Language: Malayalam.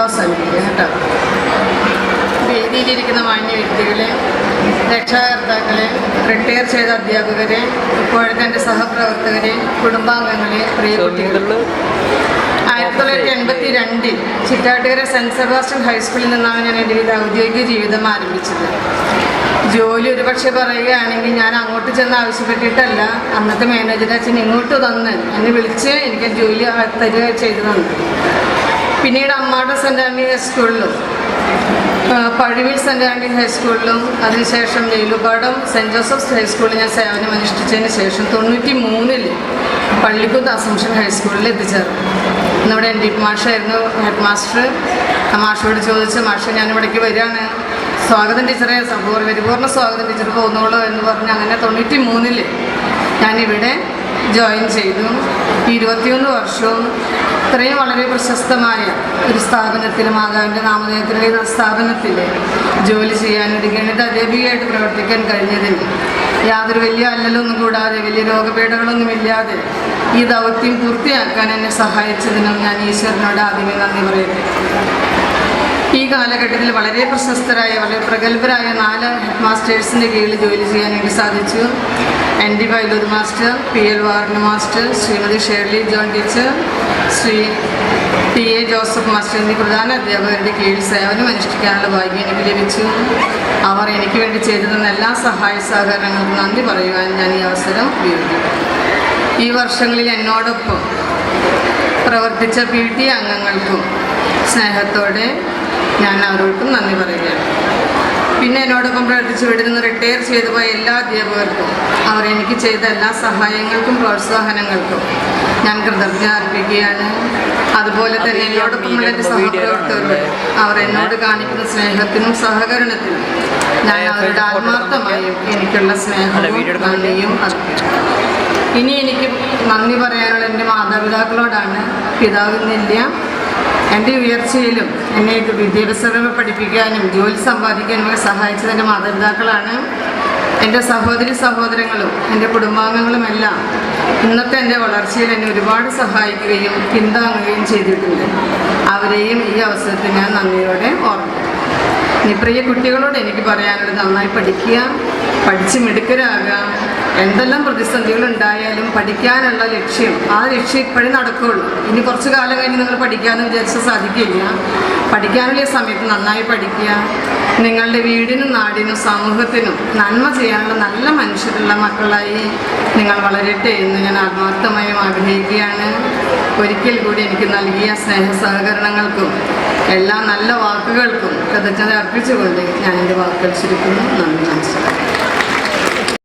അവസാനിപ്പിക്കുക കേട്ടോ. വേദിയിലിരിക്കുന്ന മാന്യ വ്യക്തികളെ, രക്ഷാകർത്താക്കളെ, റിട്ടയർ ചെയ്ത അധ്യാപകരെ, ഇപ്പോഴത്തെ എൻ്റെ സഹപ്രവർത്തകരെ, കുടുംബാംഗങ്ങളെ, പ്രിയ കുട്ടികൾ, 1982 ചിറ്റാട്ടുകര സെൻറ്റ് സെബാസ്റ്റ്യൻ ഹൈസ്കൂളിൽ നിന്നാണ് ഞാൻ എൻ്റെ ഔദ്യോഗിക ജീവിതം ആരംഭിച്ചത്. ജോലി ഒരുപക്ഷെ പറയുകയാണെങ്കിൽ ഞാൻ അങ്ങോട്ട് ചെന്ന് ആവശ്യപ്പെട്ടിട്ടല്ല, അന്നത്തെ മാനേജർ അച്ഛൻ ഇങ്ങോട്ട് തന്ന് എന്നെ വിളിച്ച് എനിക്ക് ജോലി തരിക ചെയ്തു തന്നു. പിന്നീട് അമ്മാട് സെൻറ്റ് ആൻ്റണി ഹൈസ്കൂളിലും പഴുവിൽ സെൻറ്റ് ആൻ്റണി ഹൈസ്കൂളിലും അതിനുശേഷം ജയിലുപാടം സെൻറ്റ് ജോസഫ്സ് ഹൈസ്കൂളിൽ ഞാൻ സേവനം അനുഷ്ഠിച്ചതിന് ശേഷം 93 പള്ളിക്കുന്ന് അസംഷൻ ഹൈസ്കൂളിൽ എത്തിച്ചേർന്നു. നമ്മുടെ എൻ ഡി മാഷായിരുന്നു ഹെഡ് മാസ്റ്റർ. ആ മാഷോട് ചോദിച്ചു, മാഷ ഞാനിവിടേക്ക് വരികയാണ്, സ്വാഗതം ടീച്ചറെ, പരിപൂർണ്ണ സ്വാഗതം ടീച്ചർ പോകുന്നോളൂ എന്ന് പറഞ്ഞ് അങ്ങനെ 93 ഞാനിവിടെ ജോയിൻ ചെയ്തു. 21 വർഷവും ഇത്രയും വളരെ പ്രശസ്തമായ ഒരു സ്ഥാപനത്തിൽ, മാതാവിൻ്റെ നാമധേയത്തിലുള്ള സ്ഥാപനത്തിൽ ജോലി ചെയ്യാൻ, ഒരു ഗണിത അധ്യാപികയായിട്ട് പ്രവർത്തിക്കാൻ കഴിഞ്ഞതിൽ യാതൊരു വലിയ അല്ലലൊന്നും കൂടാതെ, വലിയ രോഗപീഠകളൊന്നുമില്ലാതെ ഈ ദൗത്യം പൂർത്തിയാക്കാൻ എന്നെ സഹായിച്ചതിനും ഞാൻ ഈശ്വരനോട് ആദ്യമേ നന്ദി പറയട്ടെ. ഈ കാലഘട്ടത്തിൽ വളരെ പ്രശസ്തരായ, വളരെ പ്രഗത്ഭരായ 4 ഹെഡ് മാസ്റ്റേഴ്സിൻ്റെ കീഴിൽ ജോലി ചെയ്യാൻ എനിക്ക് സാധിച്ചു. N D Pailoor master, P L Ward master, Shrimati Shirley John teacher, Shri T A Joseph master എന്നീ പ്രധാന അധ്യാപകരുടെ കീഴിൽ സേവനം അനുഷ്ഠിക്കാനുള്ള ഭാഗ്യം എനിക്ക് ലഭിച്ചു. അവർ എനിക്ക് വേണ്ടി ചെയ്തു തന്ന എല്ലാ സഹായ സഹകരണങ്ങൾക്കും നന്ദി പറയുവാൻ ഞാൻ ഈ അവസരം ഉപയോഗിക്കുന്നു. ഈ വർഷങ്ങളിൽ എന്നോടൊപ്പം പ്രവർത്തിച്ച PT അംഗങ്ങൾക്കും സ്നേഹത്തോടെ ഞാൻ അവരോടൊപ്പം നന്ദി പറയുകയാണ്. പിന്നെ എന്നോടൊപ്പം പ്രവർത്തിച്ച് ഇവിടെ നിന്ന് റിട്ടയർ ചെയ്തു പോയ എല്ലാ അധ്യാപകർക്കും, അവർ എനിക്ക് ചെയ്ത എല്ലാ സഹായങ്ങൾക്കും പ്രോത്സാഹനങ്ങൾക്കും ഞാൻ കൃതജ്ഞത അർപ്പിക്കുകയാണ്. അതുപോലെ തന്നെ എന്നോടൊപ്പമുള്ള എൻ്റെ സഹപ്രവർത്തകരോട് അവർ എന്നോട് കാണിക്കുന്ന സ്നേഹത്തിനും സഹകരണത്തിനും ഞാൻ അവരുടെ ആത്മാർത്ഥമായും എനിക്കുള്ള സ്നേഹവും നന്ദിയും അർപ്പിക്കുന്നു. ഇനി എനിക്ക് നന്ദി പറയാനുള്ള എൻ്റെ മാതാപിതാക്കളോടാണ്. പിതാവിന്നില്ല, എൻ്റെ ഉയർച്ചയിലും എന്നെ വിദ്യാഭ്യാസം പഠിപ്പിക്കാനും ജോലി സമ്പാദിക്കാനും ഒക്കെ സഹായിച്ചത് എൻ്റെ മാതാപിതാക്കളാണ്. എൻ്റെ സഹോദരങ്ങളും എൻ്റെ കുടുംബാംഗങ്ങളുമെല്ലാം ഇന്നത്തെ എൻ്റെ വളർച്ചയിൽ എന്നെ ഒരുപാട് സഹായിക്കുകയും പിന്താങ്ങുകയും ചെയ്തിട്ടുണ്ട്. അവരെയും ഈ അവസരത്തിൽ ഞാൻ നന്ദിയോടെ ഓർമ്മിക്കുന്നു. ഇനി പ്രിയ കുട്ടികളോട് എനിക്ക് പറയാനുള്ളത്, നന്നായി പഠിക്കുക, പഠിച്ച് മിടുക്കരാകുക. എന്തെല്ലാം പ്രതിസന്ധികളുണ്ടായാലും പഠിക്കാനുള്ള ലക്ഷ്യം, ആ ലക്ഷ്യം ഇപ്പോഴേ നടക്കുകയുള്ളൂ. ഇനി കുറച്ച് കാലം കഴിഞ്ഞ് നിങ്ങൾ പഠിക്കാമെന്ന് വിചാരിച്ചാൽ സാധിക്കില്ല. പഠിക്കാനുള്ള സമയത്ത് നന്നായി പഠിക്കുക. നിങ്ങളുടെ വീടിനും നാടിനും സമൂഹത്തിനും നന്മ ചെയ്യാനുള്ള നല്ല മനുഷ്യരുള്ള മക്കളായി നിങ്ങൾ വളരട്ടെ എന്ന് ഞാൻ ആത്മാർത്ഥമായും ആഗ്രഹിക്കുകയാണ്. ഒരിക്കൽ കൂടി എനിക്ക് നൽകിയ സ്നേഹ സഹകരണങ്ങൾക്കും എല്ലാ നല്ല വാക്കുകൾക്കും കൃതജ്ഞത അർപ്പിച്ചുകൊണ്ട് ഞാൻ എൻ്റെ വാക്കുകൾ ചുരുക്കുന്നു. നന്ദി, നമസ്കാരം.